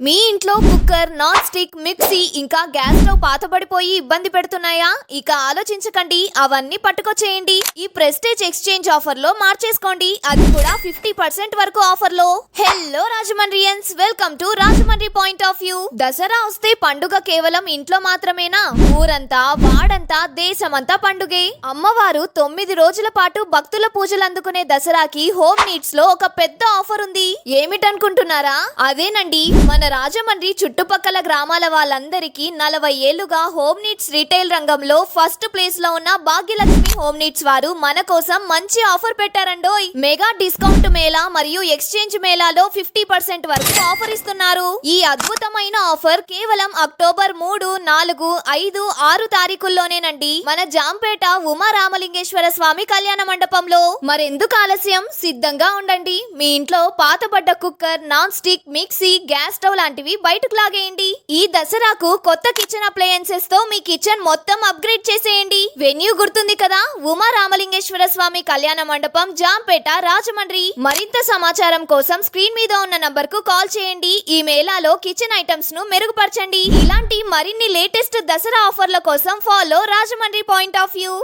మీ ఇంట్లో cooker, non stick, mixie ఇంకా gas stove పాతబడిపోయి ఇబ్బంది పెడుతున్నాయా? ఇక ఆలోచించకండి, అవన్నీ పట్టుకొచ్చేయండి. ఈ ప్రెస్టేజ్ ఎక్స్చేంజ్ ఆఫర్ లో మార్చేసుకోండి, అది కూడా 50% వరకు ఆఫర్ లో. Hello Rajahmundrians, welcome to Rajahmundry point of view. Dasara వస్తే పండుగ కేవలం ఇంట్లో మాత్రమేనా? ఊరంతా, వాడంతా, దేశమంతా పండుగే. అమ్మవారు 9 రోజుల పాటు భక్తుల పూజలు అందుకునే దసరాకి హోమ్ నీడ్స్ లో ఒక పెద్ద ఆఫర్ ఉంది. ఏమిటనుకుంటున్నారా? అదేనండి, మన రాజమండ్రి చుట్టుపక్కల గ్రామాల వాళ్ళందరికీ 40 ఏళ్లుగా హోమ్ నీడ్స్ రీటైల్ రంగంలో ఫస్ట్ ప్లేస్ లో ఉన్న భాగ్యలక్ష్మి హోమ్ నీడ్స్ వారు మన కోసం మంచి ఆఫర్ పెట్టారండోయ్. మెగా డిస్కౌంట్ మేళా మరియు ఎక్స్చేంజ్ మేళాలో 50% వరకు ఆఫర్ ఇస్తున్నారు. ఈ అద్భుతమైన ఆఫర్ కేవలం అక్టోబర్ 3, 4, 5, 6 తారీఖుల్లోనేనండి మన జాంపేట ఉమా రామలింగేశ్వర స్వామి కళ్యాణ మండపంలో. మరెందుకు ఆలస్యం, సిద్ధంగా ఉండండి. మీ ఇంట్లో పాతబడ్డ cooker, non stick, mixie, gas stove లాంటివి బయటకు లాగేయండి. ఈ దసరాకు కొత్త కిచెన్ అప్లయన్సెస్ తో మీ కిచెన్ మొత్తం అప్గ్రేడ్ చేసేయండి. వెన్యూ గుర్తుంది కదా, ఉమా రామలింగేశ్వర స్వామి కళ్యాణ మండపం, జాంపేట, రాజమండ్రి. మరింత సమాచారం కోసం స్క్రీన్ మీద ఉన్న నంబర్ కు కాల్ చేయండి. ఈ మేళాలో కిచెన్ ఐటమ్స్ ను మెరుగుపరచండి. ఇలాంటి మరిన్ని లేటెస్ట్ దసరా ఆఫర్ల కోసం follow Rajahmundry point of view.